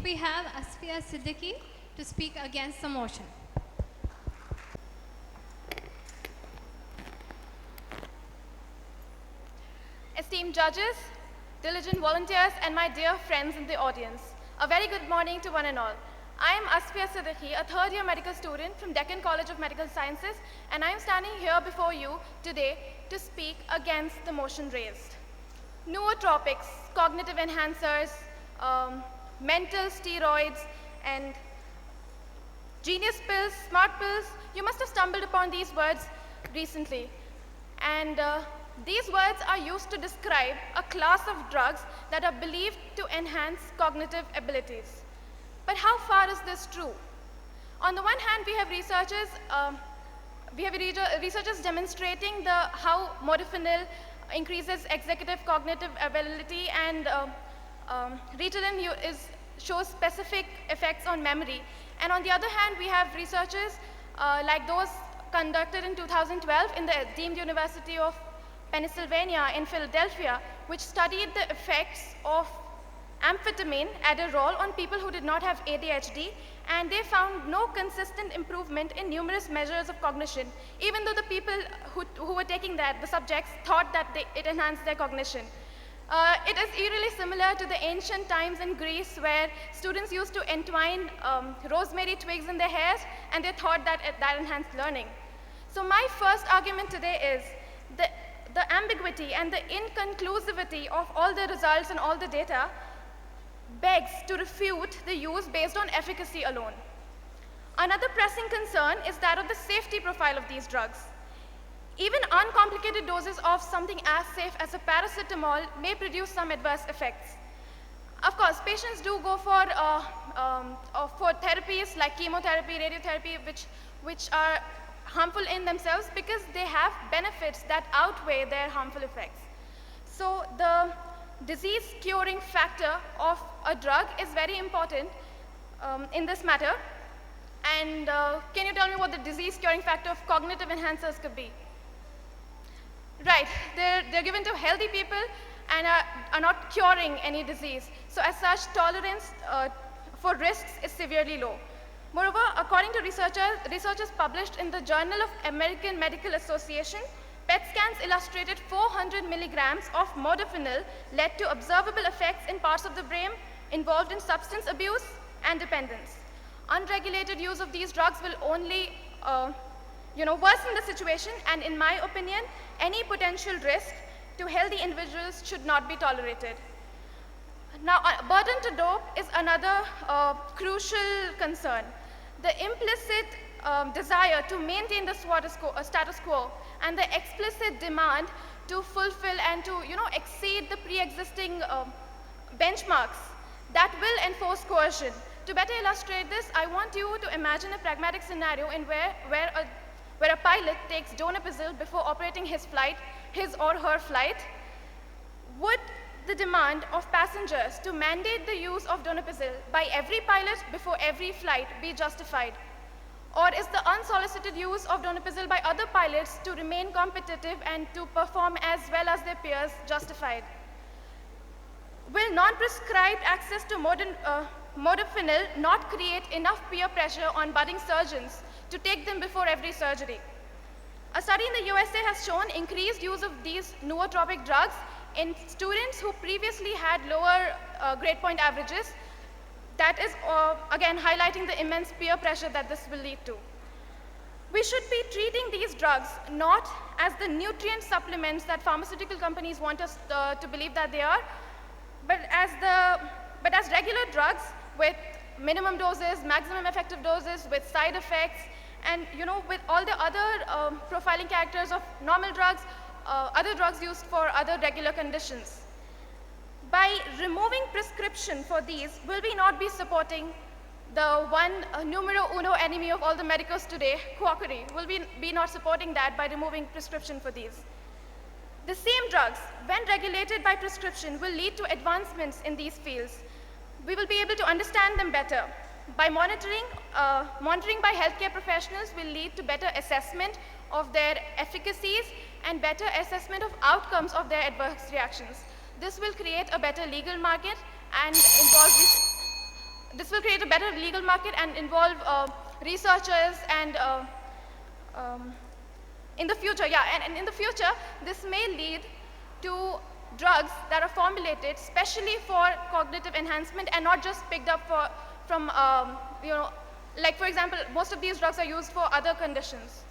we have Asfiya Siddiqui to speak against the motion. Esteemed judges, diligent volunteers, and my dear friends in the audience, a very good morning to one and all. I am Asfiya Siddiqui, a third-year medical student from Deccan College of Medical Sciences, and I am standing here before you today to speak against the motion raised. Nootropics, cognitive enhancers, mental steroids, and genius pills, smart pills, you must have stumbled upon these words recently. And these words are used to describe a class of drugs that are believed to enhance cognitive abilities. But how far is this true? On the one hand, we have researchers demonstrating how modafinil increases executive cognitive ability, and Ritalin shows specific effects on memory. And on the other hand, we have researches like those conducted in 2012 in the deemed University of Pennsylvania in Philadelphia, which studied the effects of amphetamine Adderall on people who did not have ADHD, and they found no consistent improvement in numerous measures of cognition, even though the people who were taking that, the subjects, thought that it enhanced their cognition. It is eerily similar to the ancient times in Greece, where students used to entwine rosemary twigs in their hairs, and they thought that that enhanced learning. So my first argument today is the ambiguity and the inconclusivity of all the results and all the data begs to refute the use based on efficacy alone. Another pressing concern is that of the safety profile of these drugs. Even uncomplicated doses of something as safe as a paracetamol may produce some adverse effects. Of course, patients do go for therapies like chemotherapy, radiotherapy, which are harmful in themselves because they have benefits that outweigh their harmful effects. So the disease curing factor of a drug is very important in this matter. And can you tell me what the disease curing factor of cognitive enhancers could be? Right, they're given to healthy people and are not curing any disease. So as such, tolerance for risks is severely low. Moreover, according to researchers published in the Journal of American Medical Association, PET scans illustrated 400 milligrams of modafinil led to observable effects in parts of the brain involved in substance abuse and dependence. Unregulated use of these drugs will only worsen the situation, and in my opinion, any potential risk to healthy individuals should not be tolerated. Now, burden to dope is another crucial concern. The implicit desire to maintain the status quo and the explicit demand to fulfill and to exceed the pre-existing benchmarks that will enforce coercion. To better illustrate this, I want you to imagine a pragmatic scenario in where a pilot takes donepezil before operating his or her flight. Would the demand of passengers to mandate the use of donepezil by every pilot before every flight be justified? Or is the unsolicited use of donepezil by other pilots to remain competitive and to perform as well as their peers justified? Will non-prescribed access to modafinil not create enough peer pressure on budding surgeons to take them before every surgery? A study in the USA has shown increased use of these nootropic drugs in students who previously had lower grade point averages. That is, again, highlighting the immense peer pressure that this will lead to. We should be treating these drugs not as the nutrient supplements that pharmaceutical companies want us to believe that they are, but as regular drugs with minimum doses, maximum effective doses, with side effects, and with all the other profiling characters of normal drugs, other drugs used for other regular conditions. By removing prescription for these, will we not be supporting the one numero uno enemy of all the medicos today, quackery? Will we be not supporting that by removing prescription for these? The same drugs, when regulated by prescription, will lead to advancements in these fields. We will be able to understand them better. By monitoring by healthcare professionals will lead to better assessment of their efficacies and better assessment of outcomes of their adverse reactions. This will create a better legal market and this will create a better legal market and involve researchers and in the future, and in the future, this may lead to drugs that are formulated specially for cognitive enhancement and not just picked up from, like for example, most of these drugs are used for other conditions.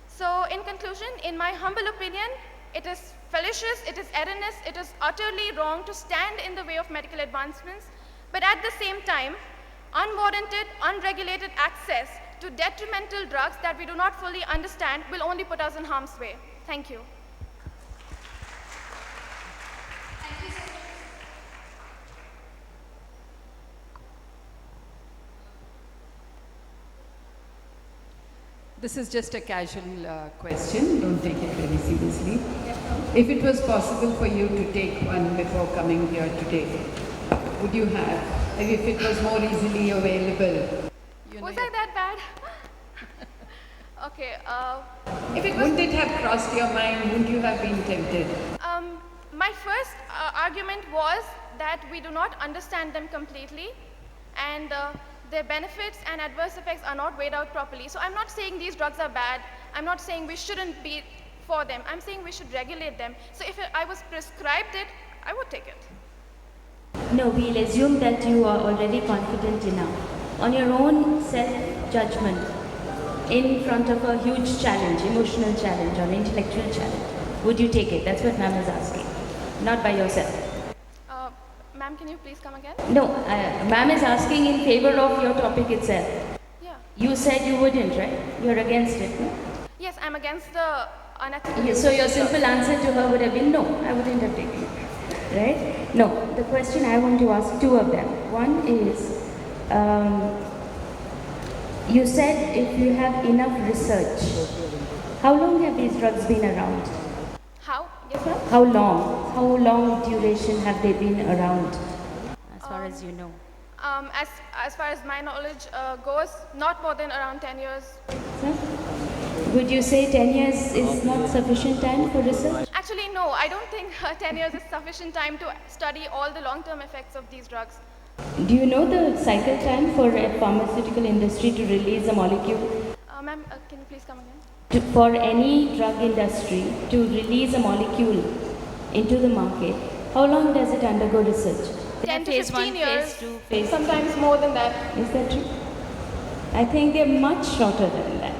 So in conclusion, in my humble opinion, it is fallacious, it is erroneous, it is utterly wrong to stand in the way of medical advancements, but at the same time, unwarranted, unregulated access to detrimental drugs that we do not fully understand will only put us in harm's way. Thank you. This is just a casual question, don't take it very seriously. If it was possible for you to take one before coming here today, would you have? If it was more easily available. Was I that bad? Okay. Wouldn't it have crossed your mind? Wouldn't you have been tempted? My first argument was that we do not understand them completely, and their benefits and adverse effects are not weighed out properly. So I'm not saying these drugs are bad. I'm not saying we shouldn't be for them. I'm saying we should regulate them. So if I was prescribed it, I would take it. No, we'll assume that you are already confident enough. On your own self-judgment, in front of a huge challenge, emotional challenge or intellectual challenge, would you take it? That's what ma'am is asking, not by yourself. Ma'am, can you please come again? No, ma'am is asking in favor of your topic itself. Yeah. You said you wouldn't, right? You're against it, no? Yes, I'm against the unethical. So your simple answer to her would have been no, I wouldn't have taken it, right? No, the question I want to ask, two of them. One is, you said if you have enough research, how long have these drugs been around? How? Yes, ma'am? How long? How long duration have they been around? As far as you know. As far as my knowledge goes, not more than around 10 years. Sir? Would you say 10 years is not sufficient time for research? Actually, no. I don't think 10 years is sufficient time to study all the long-term effects of these drugs. Do you know the cycle time for a pharmaceutical industry to release a molecule? Ma'am, can you please come again? For any drug industry to release a molecule into the market, how long does it undergo research? 10 to phase 15 1, years, phase 2, phase sometimes more than that. Is that true? I think they're much shorter than that.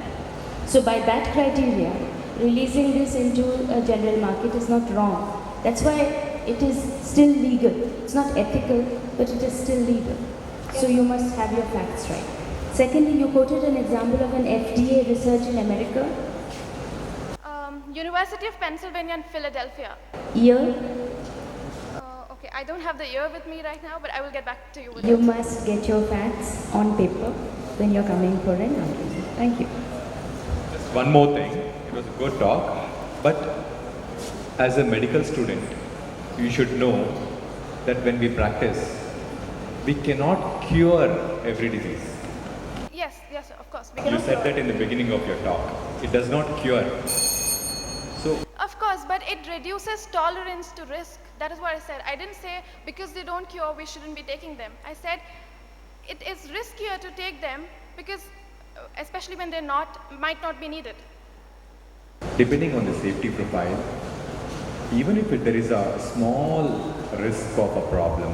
So by that criteria, releasing this into a general market is not wrong. That's why it is still legal. It's not ethical, but it is still legal. So you must have your facts right. Secondly, you quoted an example of an FDA research in America. University of Pennsylvania in Philadelphia. Year? Okay, I don't have the year with me right now, but I will get back to you with You it. must get your facts on paper when you're coming for an argument. Thank you. Just one more thing. It was a good talk, but as a medical student, you should know that when we practice, we cannot cure every disease. Yes, of course. We You cannot said cure. that in the beginning of your talk. It does not cure. So, Of course, but it reduces tolerance to risk. That is what I said. I didn't say because they don't cure, we shouldn't be taking them. I said it is riskier to take them because, especially when they might not be needed. depending on the safety profile, even if there is a small risk of a problem,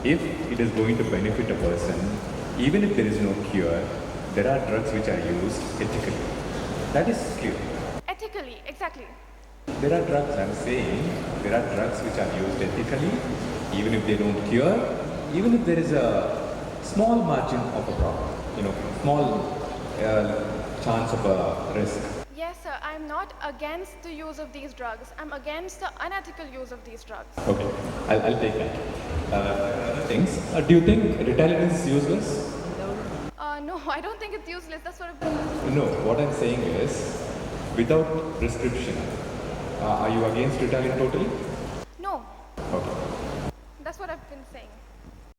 if it is going to benefit a person, even if there is no cure, there are drugs which are used ethically. That is clear. Ethically, exactly. There are drugs, I'm saying, there are drugs which are used ethically, even if they don't cure, even if there is a small margin of a problem, small chance of a risk. Yes, sir, I'm not against the use of these drugs. I'm against the unethical use of these drugs. Okay, I'll take that. Other things, do you think Ritalin is useless? No, I don't think it's useless. That's what I've been. No, what I'm saying is, without prescription, are you against Ritalin totally? No, Okay. that's what I've been saying.